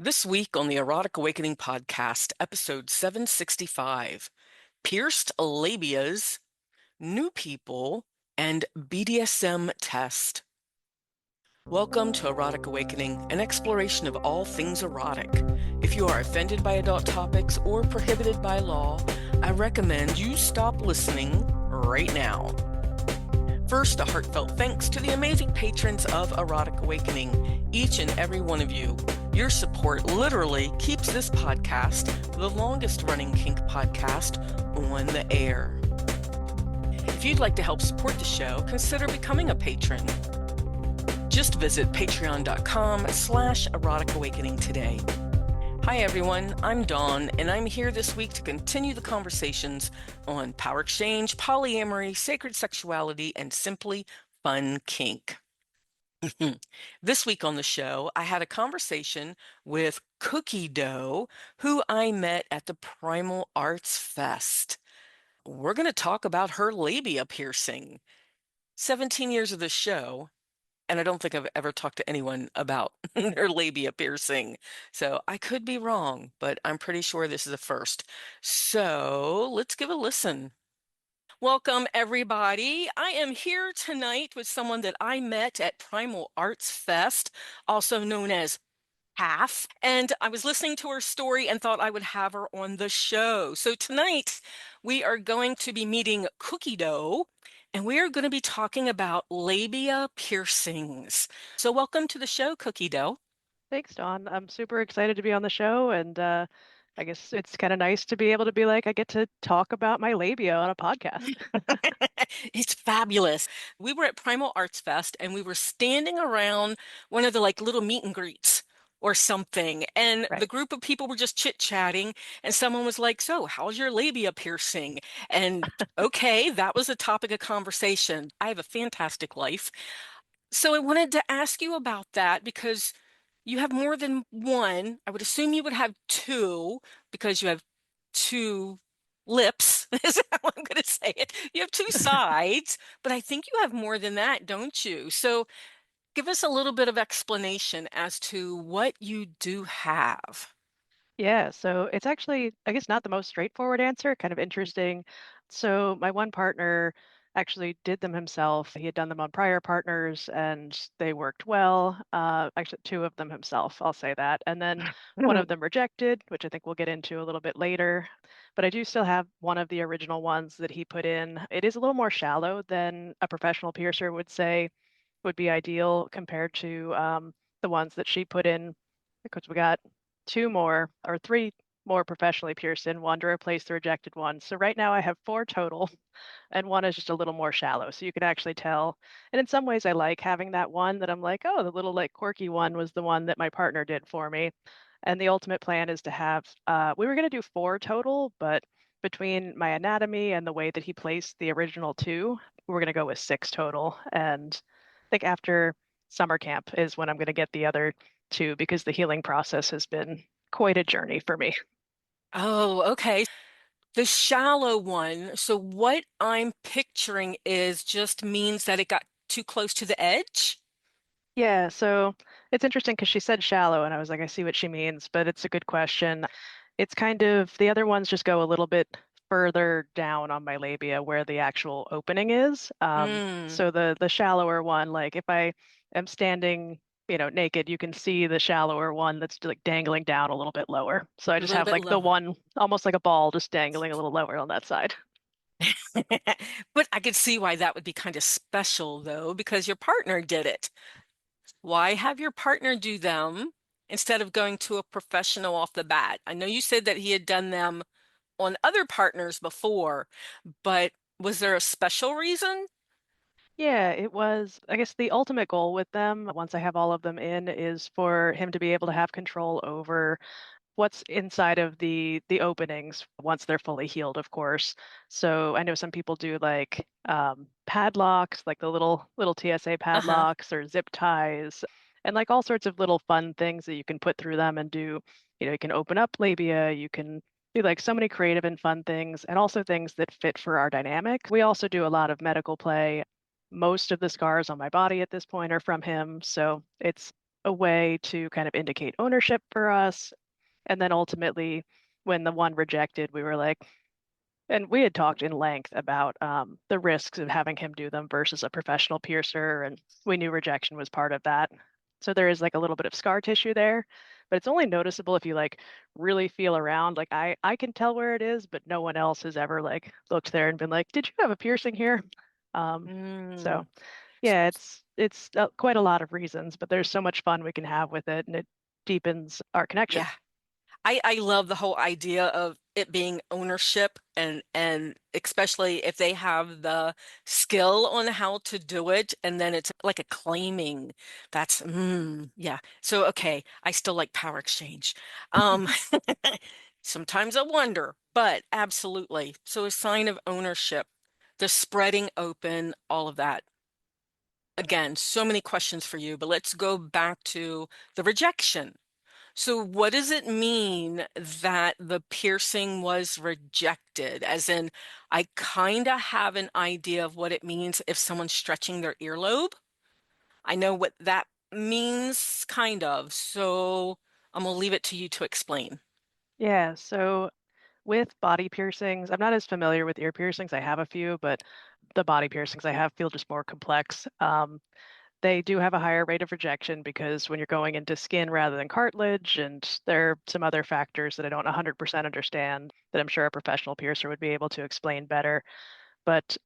This week on the Erotic Awakening Podcast, episode 765, Pierced Labias, New People, and BDSM Test. Welcome to Erotic Awakening, an exploration of all things erotic. If you are offended by adult topics or prohibited by law, I recommend you stop listening right now. First, a heartfelt thanks to the amazing patrons of Erotic Awakening, each and every one of you. Your support literally keeps this podcast, the longest running kink podcast, on the air. If you'd like to help support the show, consider becoming a patron. Just visit patreon.com/Erotic Awakening today. Hi everyone, I'm Dawn, and I'm here this week to continue the conversations on power exchange, polyamory, sacred sexuality, and simply fun kink. This week on the show, I had a conversation with Cookie Doe, who I met at the Primal Arts Fest. We're going to talk about her labia piercing. 17 years of the show, and I don't think I've ever talked to anyone about their labia piercing. So I could be wrong, but I'm pretty sure this is a first. So let's give a listen. Welcome, everybody. I am here tonight with someone that I met at Primal Arts Fest, also known as Half. And I was listening to her story and thought I would have her on the show. So tonight we are going to be meeting Cookie Doe, and we are going to be talking about labia piercings. So welcome to the show, Cookie Doe. Thanks, Dawn. I'm super excited to be on the show, and I guess it's kind of nice to be able to be like, I get to talk about my labia on a podcast. It's fabulous. We were at Primal Arts Fest and we were standing around one of the little meet and greets or something. And the Right. group of people were just chit-chatting and someone was like, "So, how's your labia piercing?" And okay, that was a topic of conversation. I have a fantastic life. So I wanted to ask you about that because you have more than one. I would assume you would have two because you have two lips, is how I'm going to say it. You have two sides, but I think you have more than that, don't you? So give us a little bit of explanation as to what you do have. Yeah, so it's actually, I guess, not the most straightforward answer, kind of interesting. So my one partner actually did them himself. He had done them on prior partners and they worked well. Actually, two of them himself, I'll say that. And then one of them rejected, which I think we'll get into a little bit later. But I do still have one of the original ones that he put in. It is a little more shallow than a professional piercer would say would be ideal compared to the ones that she put in, because we got two more or three more professionally pierced in, one to replace the rejected one. So right now I have four total, and one is just a little more shallow. So you can actually tell. And in some ways, I like having that one that I'm like, oh, the little quirky one was the one that my partner did for me. And the ultimate plan is to have, we were going to do four total, but between my anatomy and the way that he placed the original two, we're going to go with six total. And I think after summer camp is when I'm going to get the other two because the healing process has been quite a journey for me. Oh, okay. The shallow one. So what I'm picturing is just means that it got too close to the edge. Yeah, so it's interesting because she said shallow, and I was like, I see what she means, but it's a good question. It's kind of the other ones just go a little bit further down on my labia where the actual opening is. Mm, So the shallower one, like if I am standing, naked, you can see the shallower one that's like dangling down a little bit lower. So I a just little have bit like the lower. one almost like a ball just dangling a little lower on that side. But I could see why that would be kind of special, though, because your partner did it. Why have your partner do them instead of going to a professional off the bat? I know you said that he had done them on other partners before, but was there a special reason? Yeah, it was, I guess the ultimate goal with them, once I have all of them in, is for him to be able to have control over what's inside of the openings once they're fully healed, of course. So I know some people do like padlocks, like the little TSA Uh-huh. padlocks or zip ties, and like all sorts of little fun things that you can put through them and do. You can open up labia, you can do like so many creative and fun things, and also things that fit for our dynamic. We also do a lot of medical play. Most of the scars on my body at this point are from him, so it's a way to kind of indicate ownership for us. And then ultimately, when the one rejected, we were like, and we had talked in length about the risks of having him do them versus a professional piercer, and we knew rejection was part of that. So there is like a little bit of scar tissue there, but it's only noticeable if you like really feel around. Like I can tell where it is, but no one else has ever like looked there and been like, "Did you have a piercing here?" So Mm. yeah, it's quite a lot of reasons, but there's so much fun we can have with it, and it deepens our connection. Yeah. I love the whole idea of it being ownership and especially if they have the skill on how to do it and then it's like a claiming. That's yeah. So okay, I still like power exchange. Um sometimes I wonder, but absolutely. So a sign of ownership, the spreading open, all of that. Again, so many questions for you, but let's go back to the rejection. So, what does it mean that the piercing was rejected? As in, I kind of have an idea of what it means if someone's stretching their earlobe. I know what that means, kind of. So, I'm going to leave it to you to explain. Yeah, so with body piercings, I'm not as familiar with ear piercings. I have a few, but the body piercings I have feel just more complex. They do have a higher rate of rejection because when you're going into skin rather than cartilage, and there are some other factors that I don't 100% understand that I'm sure a professional piercer would be able to explain better. But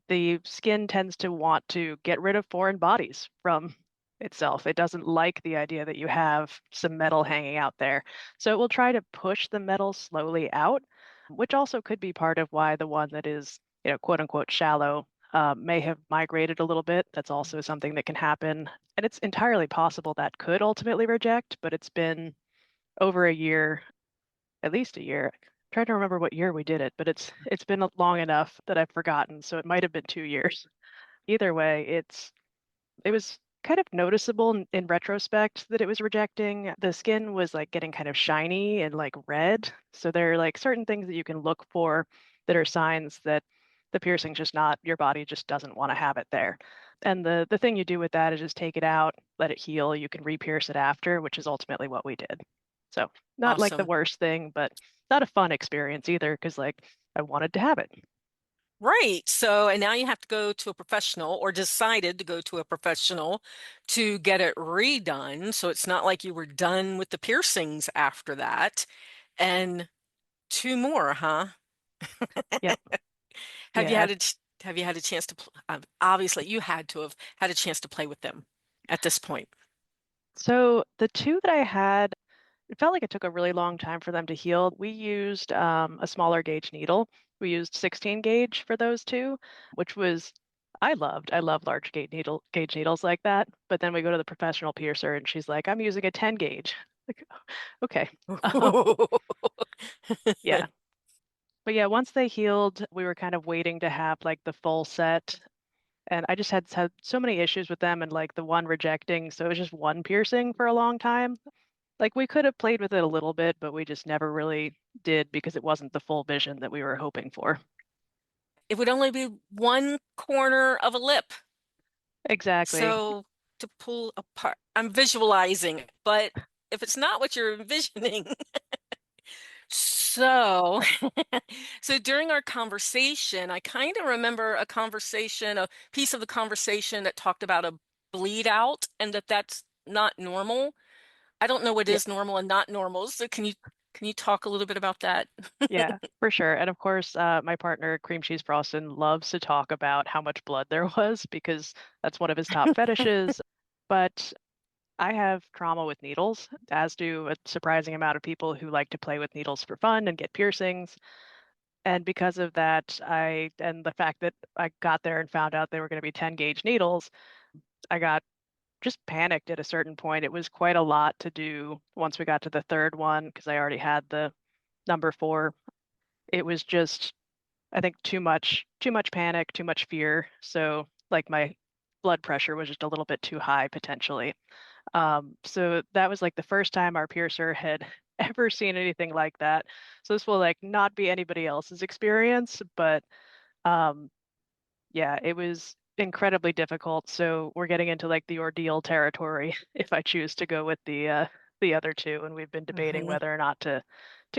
the skin tends to want to get rid of foreign bodies from itself. It doesn't like the idea that you have some metal hanging out there. So it will try to push the metal slowly out, which also could be part of why the one that is, quote unquote, shallow may have migrated a little bit. That's also something that can happen. And it's entirely possible that could ultimately reject, but it's been over a year, at least a year. I'm trying to remember what year we did it, but it's been long enough that I've forgotten. So it might have been 2 years. Either way, it was kind of noticeable in retrospect that it was rejecting. The skin was like getting kind of shiny and like red. So there are like certain things that you can look for that are signs that the piercing's just not, your body just doesn't want to have it there. And the thing you do with that is just take it out, let it heal. You can re-pierce it after, which is ultimately what we did. So not like the Awesome. worst thing, but not a fun experience either, because like I wanted to have it. Right. So, and now you have to go to a professional or decided to go to a professional to get it redone. So it's not like you were done with the piercings after that. And two more, huh? Yep. Have you Yeah. had have you had a chance to obviously you had to have had a chance to play with them at this point. So the two that I had, it felt like it took a really long time for them to heal. We used a smaller gauge needle. We used 16 gauge for those two, which was I loved. I love large gauge needles like that. But then we go to the professional piercer and she's like, I'm using a 10 gauge. Like, okay. Um, yeah. But yeah, once they healed, we were kind of waiting to have like the full set. And I just had so many issues with them and like the one rejecting. So it was just one piercing for a long time. Like we could have played with it a little bit, but we just never really did because it wasn't the full vision that we were hoping for. It would only be one corner of a lip. Exactly. So to pull apart, I'm visualizing it, but if it's not what you're envisioning, so so during our conversation, I kind of remember a conversation, a piece of the conversation that talked about a bleed out and that that's not normal. I don't know what Yeah, is normal and not normal. So can you talk a little bit about that? yeah, for sure. And of course, my partner, Cream Cheese Frostin, loves to talk about how much blood there was because that's one of his top fetishes. But I have trauma with needles, as do a surprising amount of people who like to play with needles for fun and get piercings. And because of that, and the fact that I got there and found out they were going to be 10 gauge needles, I got just panicked at a certain point. It was quite a lot to do once we got to the third one because I already had the number four. It was just, I think, too much panic, too much fear. So like my blood pressure was just a little bit too high potentially. So that was like the first time our piercer had ever seen anything like that. So this will like not be anybody else's experience, but um, yeah, incredibly difficult. So we're getting into like the ordeal territory if I choose to go with the other two, and we've been debating Hmm. whether or not to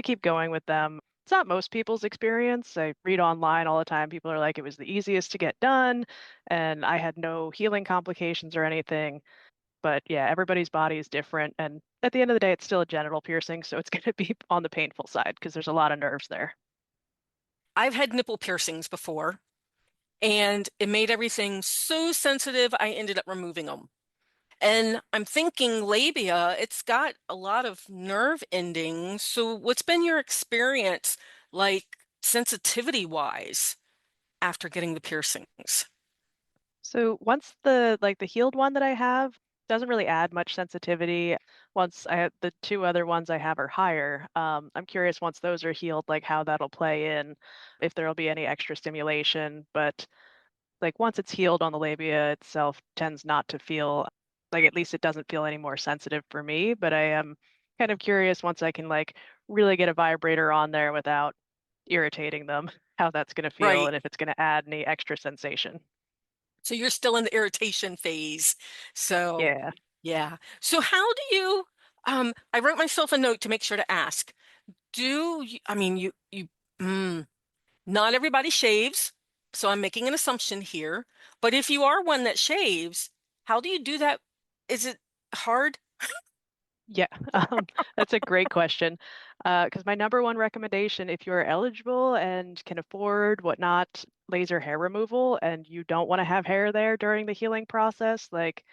keep going with them. It's not most people's experience. I read online all the time. People are like, it was the easiest to get done, and I had no healing complications or anything. But yeah, everybody's body is different, and at the end of the day, it's still a genital piercing, so it's going to be on the painful side because there's a lot of nerves there. I've had nipple piercings before, and it made everything so sensitive, I ended up removing them. And I'm thinking labia, it's got a lot of nerve endings. So what's been your experience like sensitivity wise after getting the piercings? So once the healed one that I have doesn't really add much sensitivity. Once I have the two other ones I have are higher. I'm curious once those are healed, like how that'll play in, if there'll be any extra stimulation. But like once it's healed on the labia itself, tends not to feel like at least it doesn't feel any more sensitive for me. But I am kind of curious once I can like really get a vibrator on there without irritating them, how that's going to feel Right. and if it's going to add any extra sensation. So you're still in the irritation phase. So Yeah. yeah. So how do you, I wrote myself a note to make sure to ask. Do you, I mean, mm, not everybody shaves, so I'm making an assumption here. But if you are one that shaves, how do you do that? Is it hard? Yeah, that's a great question. Because my number one recommendation, if you're eligible and can afford whatnot, laser hair removal, and you don't want to have hair there during the healing process, like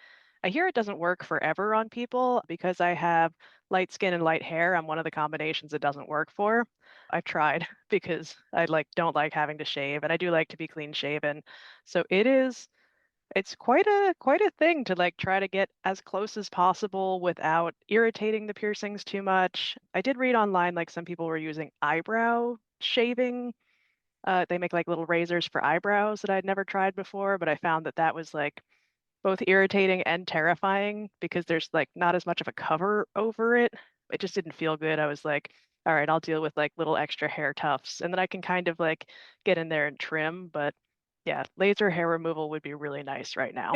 I hear it doesn't work forever on people because I have light skin and light hair. I'm one of the combinations it doesn't work for. I've tried because I like don't like having to shave, and I do like to be clean shaven. So it's quite a thing to like try to get as close as possible without irritating the piercings too much. I did read online like some people were using eyebrow shaving. They make like little razors for eyebrows that I'd never tried before, but I found that that was like both irritating and terrifying because there's like not as much of a cover over it. It just didn't feel good. I was like, all right, I'll deal with like little extra hair tufts and then I can kind of like get in there and trim, but yeah, laser hair removal would be really nice right now.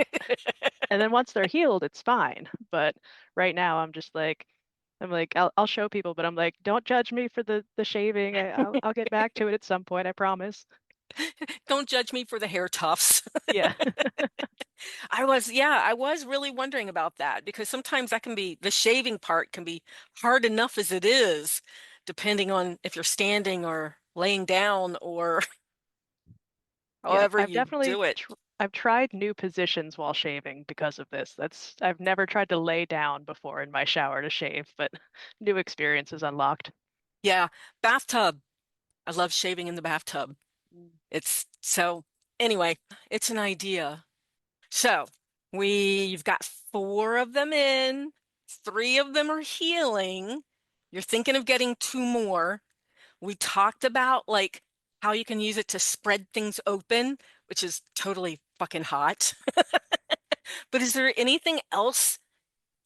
And then once they're healed, it's fine. But right now, I'm like, I'll show people, but I'm like, don't judge me for the shaving. I'll get back to it at some point, I promise. Don't judge me for the hair tufts. Yeah, Yeah, I was really wondering about that because sometimes that can be, the shaving part can be hard enough as it is, depending on if you're standing or laying down or yeah. however you do it. I've tried new positions while shaving because of this. I've never tried to lay down before in my shower to shave, but new experiences unlocked. Yeah, bathtub. I love shaving in the bathtub. It's so, anyway, it's an idea. So we've got four of them in, three of them are healing. You're thinking of getting two more. We talked about like how you can use it to spread things open, which is totally fucking hot. But is there anything else,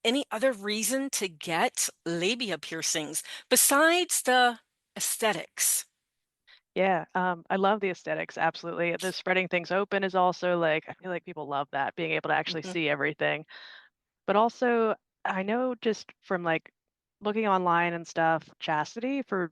any other reason to get labia piercings besides the aesthetics? Yeah, I love the aesthetics, absolutely. The spreading things open is also like, I feel like people love that, being able to actually Mhm. see everything. But also, I know just from like looking online and stuff, chastity for,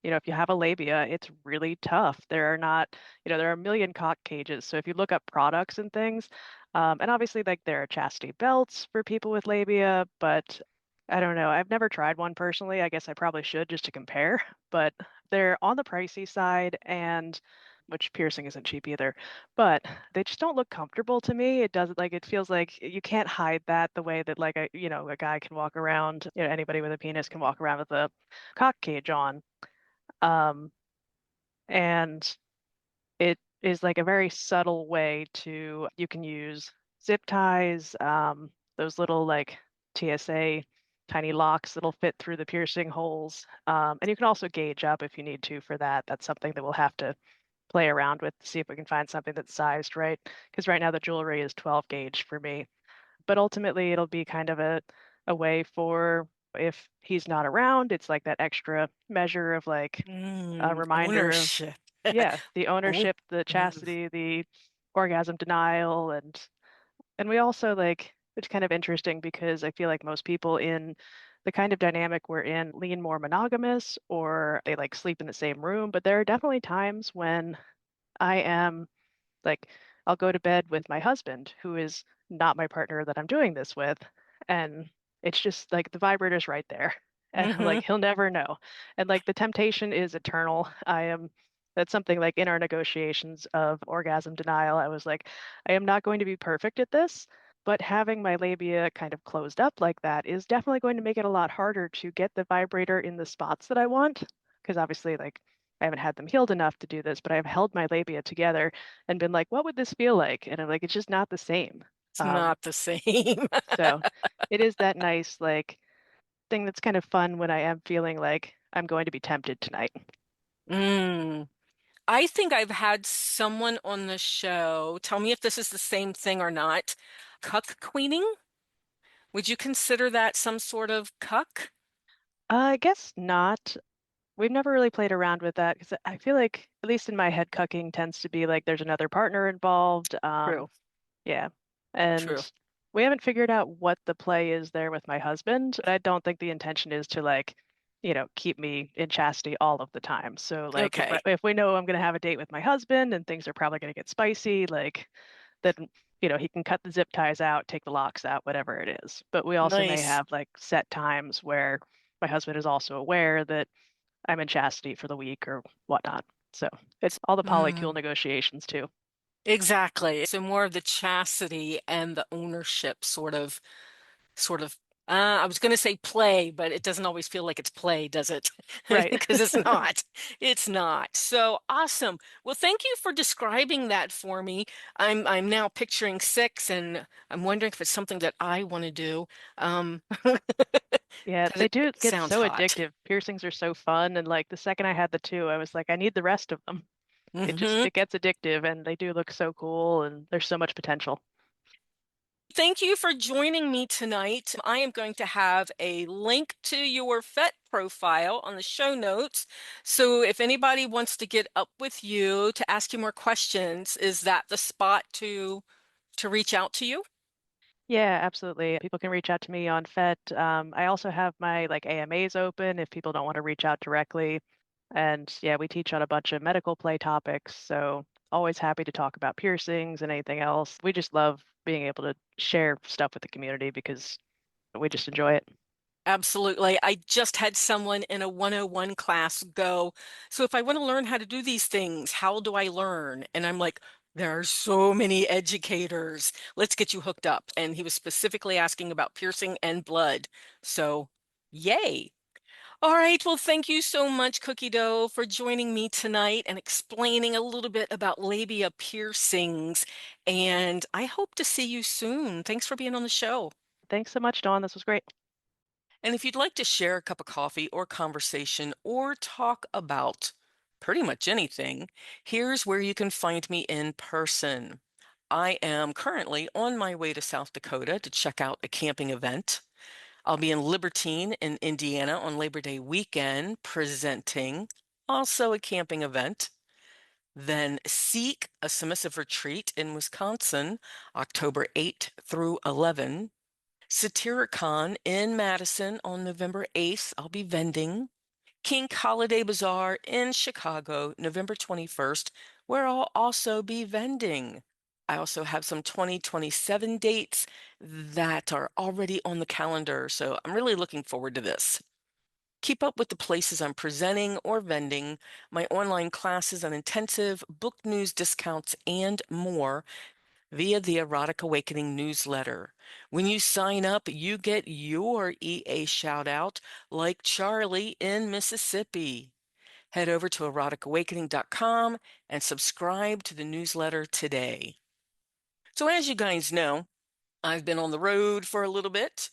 if you have a labia, it's really tough. There are not, there are a million cock cages. So if you look up products and things, and obviously like there are chastity belts for people with labia, but I don't know. I've never tried one personally. I guess I probably should just to compare, but they're on the pricey side and which piercing isn't cheap either, but they just don't look comfortable to me. It doesn't like it feels like you can't hide that the way that like a guy can walk around, anybody with a penis can walk around with a cock cage on. Um, and it is like a very subtle way to you can use zip ties, those little like TSA tiny locks that'll fit through the piercing holes. And you can also gauge up if you need to for that. That's something that we'll have to play around with to see if we can find something that's sized right. Because right now the jewelry is 12 gauge for me. But ultimately it'll be kind of a way for if he's not around, it's like that extra measure of like a reminder of Ownership. yeah, the Oh, ownership, the mm. chastity, the Orgasm Deniel, and we also like it's kind of interesting because I feel like most people in the kind of dynamic we're in lean more monogamous or they like sleep in the same room, but there are definitely times when I am like I'll go to bed with my husband, who is not my partner that I'm doing this with, and it's just like the vibrator's right there. And I'm Mm-hmm. like, he'll never know. And like the temptation is eternal. That's something like in our negotiations of orgasm denial, I was like, I am not going to be perfect at this, but having my labia kind of closed up like that is definitely going to make it a lot harder to get the vibrator in the spots that I want. Because obviously, like, I haven't had them healed enough to do this, but I've held my labia together and been like, what would this feel like? And I'm like, it's just not the same. It's Um, not the same. so it is that nice, like, thing that's kind of fun when I am feeling like I'm going to be tempted tonight. Mm. I think I've had someone on the show. Tell me if this is the same thing or not. Cuck queening? Would you consider that some sort of cuck? I guess not. We've never really played around with that because I feel like, at least in my head, cucking tends to be like there's another partner involved. True, Yeah. true. And we haven't figured out what the play is there with my husband. I don't think the intention is to like, keep me in chastity all of the time. So like Okay, if we know I'm going to have a date with my husband and things are probably going to get spicy, like then he can cut the zip ties out, take the locks out, whatever it is. But we also may nice. have like set times where my husband is also aware that I'm in chastity for the week or whatnot. So it's all the polycule Mm, negotiations too. exactly. So more of the chastity and the ownership sort of, I was going to say play, but it doesn't always feel like it's play, does it? Right. Because it's not. It's not. So awesome. Well, thank you for describing that for me. I'm now picturing six, and I'm wondering if it's something that I want to do. Um, Yeah, because they it do get sounds so hot. addictive. Piercings are so fun, and like the second I had the two, I was like, I need the rest of them. Hmm. It gets addictive, and they do look so cool, and there's so much potential. Thank you for joining me tonight. I am going to have a link to your FET profile on the show notes. So if anybody wants to get up with you to ask you more questions, is that the spot to reach out to you? Yeah, absolutely. People can reach out to me on FET. I also have my like AMAs open if people don't want to reach out directly. And yeah, we teach on a bunch of medical play topics, so always happy to talk about piercings and anything else. We just love being able to share stuff with the community because we just enjoy it. Absolutely. I just had someone in a 101 class go, so if I want to learn how to do these things, how do I learn? And I'm like, there are so many educators. Let's get you hooked up. And he was specifically asking about piercing and blood. So, yay. All right. Well, thank you so much, Cookie Doe, for joining me tonight and explaining a little bit about labia piercings. And I hope to see you soon. Thanks for being on the show. Thanks so much, Dawn. This was great. And if you'd like to share a cup of coffee or conversation or talk about pretty much anything, here's where you can find me in person. I am currently on my way to South Dakota to check out a camping event. I'll be in Libertine in Indiana on Labor Day weekend presenting also a camping event. Then Seek, a submissive retreat in Wisconsin, October 8th through 11. Satyricon in Madison on November 8th. I'll be vending. Kink Holiday Bazaar in Chicago, November 21st, where I'll also be vending. I also have some 2027 dates that are already on the calendar, so I'm really looking forward to this. Keep up with the places I'm presenting or vending, my online classes and intensive, book news discounts, and more via the Erotic Awakening newsletter. When you sign up, you get your EA shout out like Charlie in Mississippi. Head over to eroticawakening.com and subscribe to the newsletter today. So, as you guys know, I've been on the road for a little bit.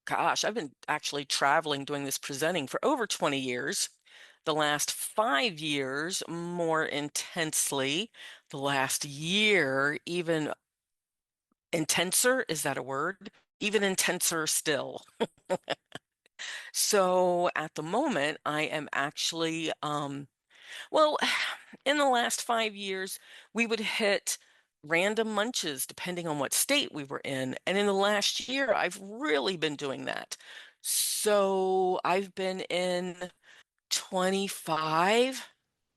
Gosh, I've been actually traveling doing this presenting for over 20 years. The last 5 years, more intensely. The last year, even intenser, is that a word? Even intenser still. So at the moment, I am actually, well, in the last 5 years, we would hit random munches depending on what state we were in. And in the last year, I've really been doing that. So I've been in 25,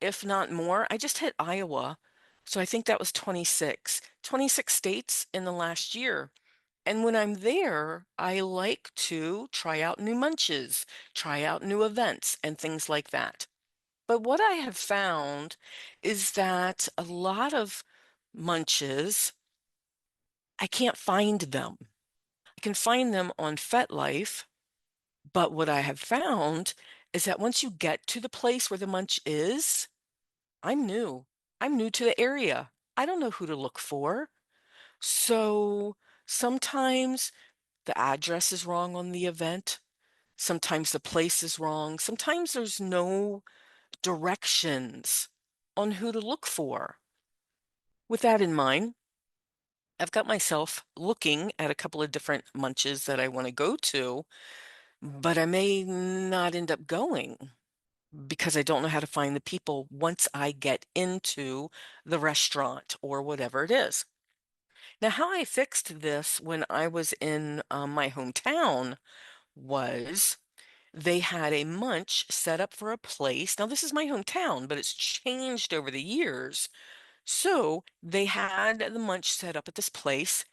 if not more. I just hit Iowa. So I think that was 26 states in the last year. And when I'm there, I like to try out new munches, try out new events, and things like that. But what I have found is that a lot of munches, I can't find them. I can find them on FetLife, but what I have found is that once you get to the place where the munch is, I'm new. I'm new to the area. I don't know who to look for. So sometimes the address is wrong on the event. Sometimes the place is wrong. Sometimes there's no directions on who to look for. With that in mind, I've got myself looking at a couple of different munches that I want to go to, but I may not end up going because I don't know how to find the people once I get into the restaurant or whatever it is. Now, how I fixed this when I was in my hometown was they had a munch set up for a place. Now, this is my hometown, but it's changed over the years. So they had the munch set up at this place,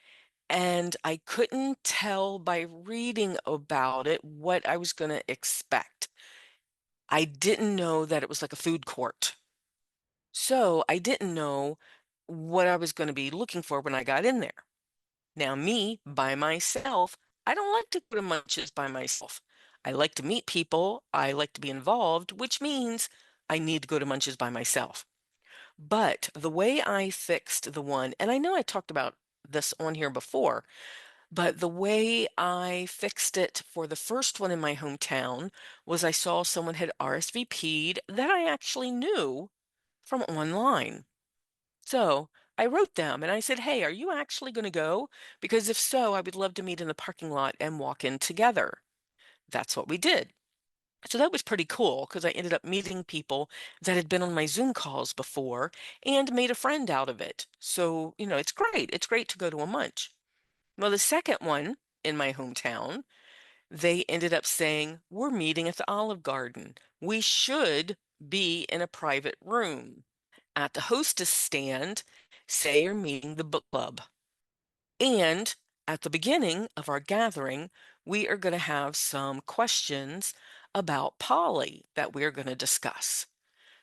and I couldn't tell by reading about it what I was going to expect. I didn't know that it was like a food court. So I didn't know what I was going to be looking for when I got in there. Now, me by myself, I don't like to go to munches by myself. I like to meet people. I like to be involved, which means I need to go to munches by myself. But the way I fixed the one, and I know I talked about this on here before, but the way I fixed it for the first one in my hometown was I saw someone had RSVP'd that I actually knew from online. So I wrote them and I said, "Hey, are you actually going to go? Because if so, I would love to meet in the parking lot and walk in together." That's what we did. So that was pretty cool because I ended up meeting people that had been on my Zoom calls before and made a friend out of it. So, it's great. It's great to go to a munch. Well, the second one in my hometown, they ended up saying, "We're meeting at the Olive Garden. We should be in a private room." At the hostess stand, say you're meeting the book club. And at the beginning of our gathering, we are going to have some questions about poly that we're going to discuss.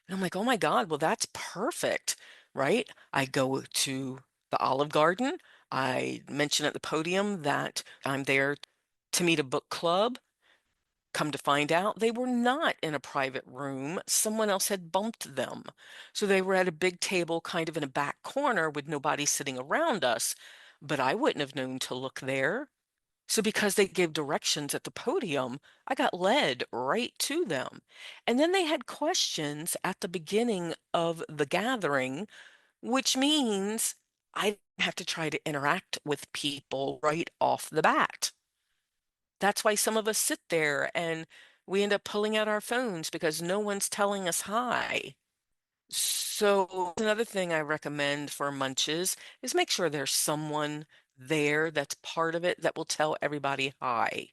And I'm like, oh my God, well, that's perfect, right? I go to the Olive Garden. I mention at the podium that I'm there to meet a book club. Come to find out, they were not in a private room. Someone else had bumped them. So they were at a big table, kind of in a back corner with nobody sitting around us. But I wouldn't have known to look there. So because they gave directions at the podium, I got led right to them. And then they had questions at the beginning of the gathering, which means I have to try to interact with people right off the bat. That's why some of us sit there and we end up pulling out our phones because no one's telling us hi. So another thing I recommend for munches is make sure there's someone there that's part of it that will tell everybody hi.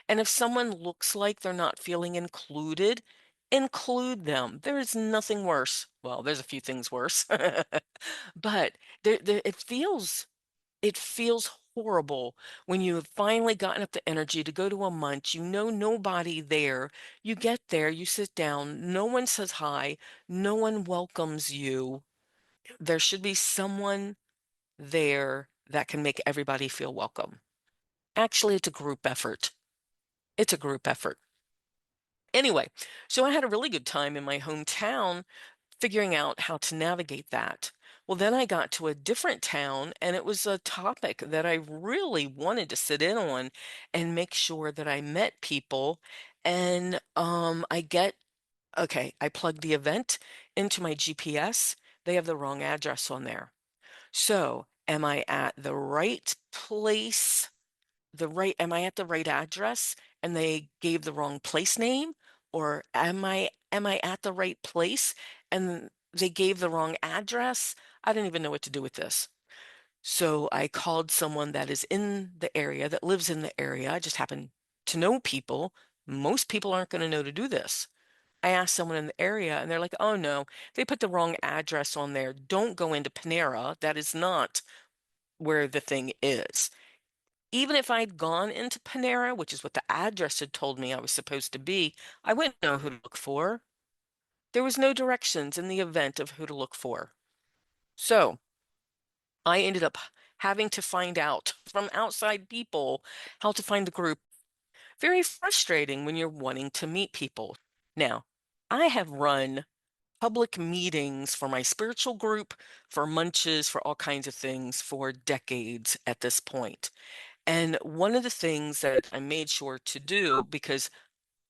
And if someone looks like they're not feeling included, include them. There is nothing worse. Well, there's a few things worse, but it feels horrible when you have finally gotten up the energy to go to a munch. You know nobody there. You get there, you sit down, no one says hi, no one welcomes you. There should be someone there that can make everybody feel welcome. Actually, it's a group effort. It's a group effort. Anyway, so I had a really good time in my hometown figuring out how to navigate that. Well, then I got to a different town, and it was a topic that I really wanted to sit in on and make sure that I met people. And okay, I plugged the event into my GPS. They have the wrong address on there. So, am I at the right place? Am I at the right address and they gave the wrong place name? Or am I at the right place and they gave the wrong address? I don't even know what to do with this. So I called someone that is in the area, that lives in the area. I just happen to know people. Most people aren't going to know to do this. I asked someone in the area and they're like, oh no, they put the wrong address on there. Don't go into Panera. That is not where the thing is. Even if I'd gone into Panera, which is what the address had told me I was supposed to be, I wouldn't know who to look for. There was no directions in the event of who to look for. So I ended up having to find out from outside people how to find the group. Very frustrating when you're wanting to meet people. Now, I have run public meetings for my spiritual group, for munches, for all kinds of things for decades at this point. And one of the things that I made sure to do, because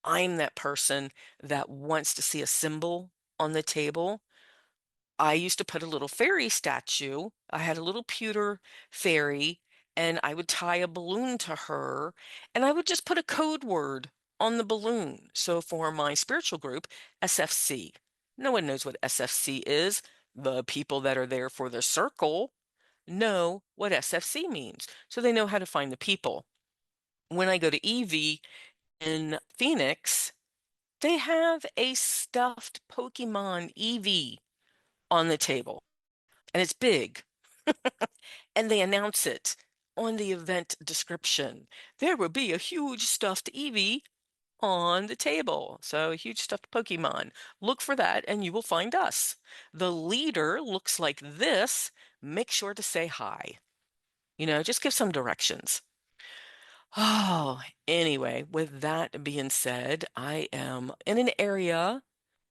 I'm that person that wants to see a symbol on the table, I used to put a little fairy statue. I had a little pewter fairy, and I would tie a balloon to her, and I would just put a code word on the balloon. So for my spiritual group, SFC. No one knows what SFC is. The people that are there for the circle know what SFC means, so they know how to find the people. When I go to EV in Phoenix, they have a stuffed Pokemon EV on the table, and it's big, and they announce it on the event description. There will be a huge stuffed Eevee on the table. So a huge stuffed Pokemon. Look for that and you will find us. The leader looks like this. Make sure to say hi. Just give some directions. Oh, anyway, with that being said, I am in an area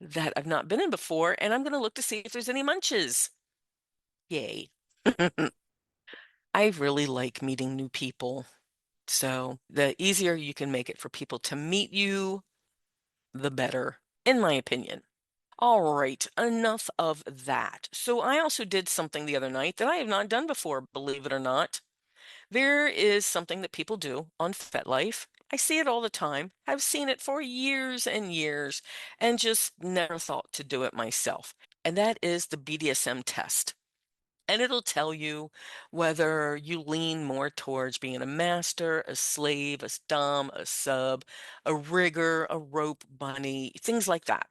that I've not been in before, and I'm going to look to see if there's any munches. Yay. I really like meeting new people. So the easier you can make it for people to meet you, the better, in my opinion. All right, enough of that. So I also did something the other night that I have not done before, believe it or not. There is something that people do on FetLife. I see it all the time. I've seen it for years and years and just never thought to do it myself. And that is the BDSM test. And it'll tell you whether you lean more towards being a master, a slave, a dom, a sub, a rigger, a rope bunny, things like that.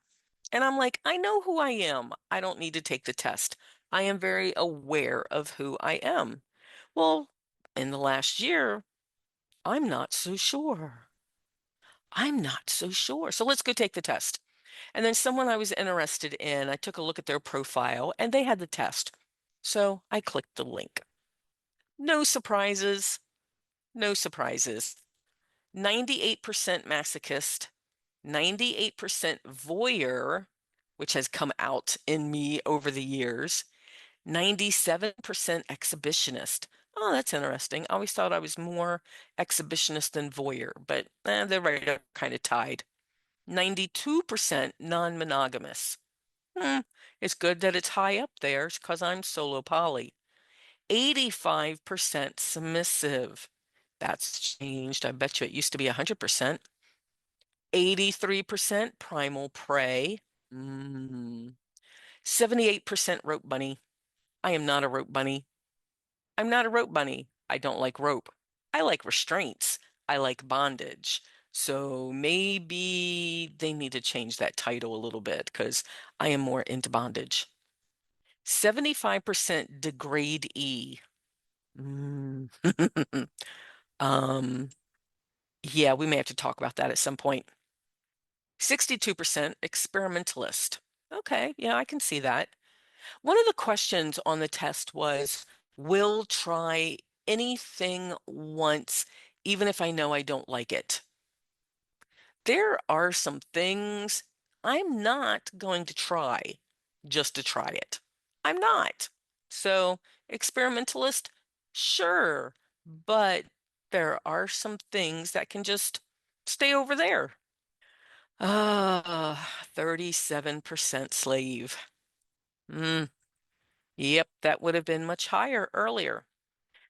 And I'm like, I know who I am. I don't need to take the test. I am very aware of who I am. Well, in the last year, I'm not so sure. I'm not so sure. So let's go take the test. And then someone I was interested in, I took a look at their profile and they had the test. So I clicked the link. No surprises. No surprises. 98% masochist, 98% voyeur, which has come out in me over the years, 97% exhibitionist. Oh, that's interesting. I always thought I was more exhibitionist than voyeur, but they're right up kind of tied. 92% non-monogamous. Hmm, it's good that it's high up there because I'm solo poly. 85% submissive. That's changed. I bet you it used to be 100%. 83% primal prey. Mm. 78% rope bunny. I am not a rope bunny. I'm not a rope bunny. I don't like rope. I like restraints. I like bondage. So maybe they need to change that title a little bit because I am more into bondage. 75% degrade E. Mm. Um, yeah, we may have to talk about that at some point. 62% experimentalist. Okay, yeah, I can see that. One of the questions on the test was, will try anything once, even if I know I don't like it. There are some things I'm not going to try just to try it. I'm not. So, experimentalist, sure, but there are some things that can just stay over there. 37% slave. Mm, yep, that would have been much higher earlier.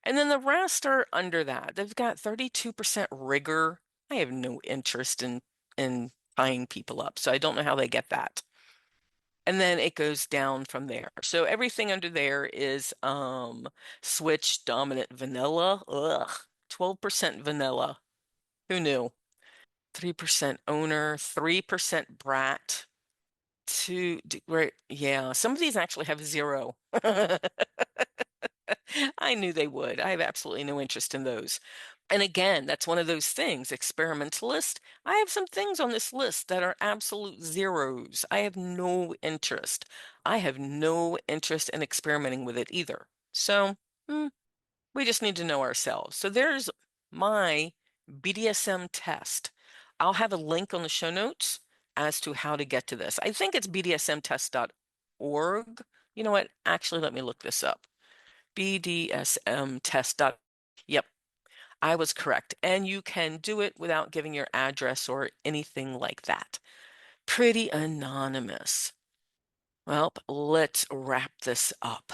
And then the rest are under that. They've got 32% rigor. I have no interest in tying people up, so I don't know how they get that. And then it goes down from there. So everything under there is switch, dominant, vanilla. Ugh. 12% vanilla. Who knew? 3% owner, 3% brat. Right, yeah, some of these actually have 0. I knew they would. I have absolutely no interest in those. And again, that's one of those things, experimentalist. I have some things on this list that are absolute zeros. I have no interest. I have no interest in experimenting with it either. So, we just need to know ourselves. So there's my BDSM test. I'll have a link on the show notes as to how to get to this. I think it's bdsmtest.org. You know what? Actually, let me look this up. BDSM Test. Yep, I was correct. And you can do it without giving your address or anything like that. Pretty anonymous. Well, let's wrap this up.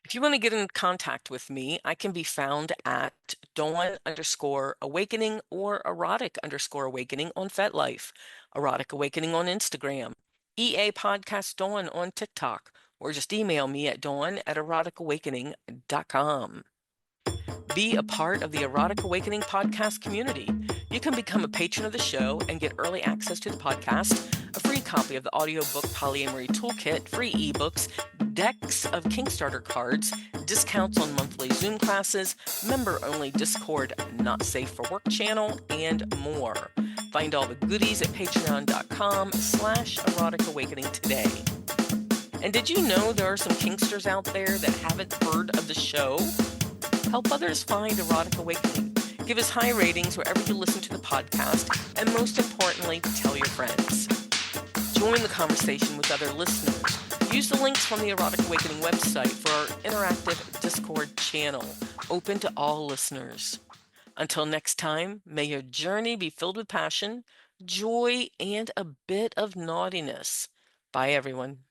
If you want to get in contact with me, I can be found at Dawn_Awakening or Erotic_Awakening on FetLife, Erotic Awakening on Instagram, EA Podcast Dawn on TikTok, or just email me at dawn@eroticawakening.com. Be a part of the Erotic Awakening podcast community. You can become a patron of the show and get early access to the podcast, a free copy of the audiobook Polyamory Toolkit, free ebooks, decks of Kickstarter cards, discounts on monthly Zoom classes, member-only Discord Not Safe for Work channel, and more. Find all the goodies at patreon.com/Erotic Awakening today. And did you know there are some Kinksters out there that haven't heard of the show? Help others find Erotic Awakening. Give us high ratings wherever you listen to the podcast, and most importantly, tell your friends. Join the conversation with other listeners. Use the links from the Erotic Awakening website for our interactive Discord channel, open to all listeners. Until next time, may your journey be filled with passion, joy, and a bit of naughtiness. Bye, everyone.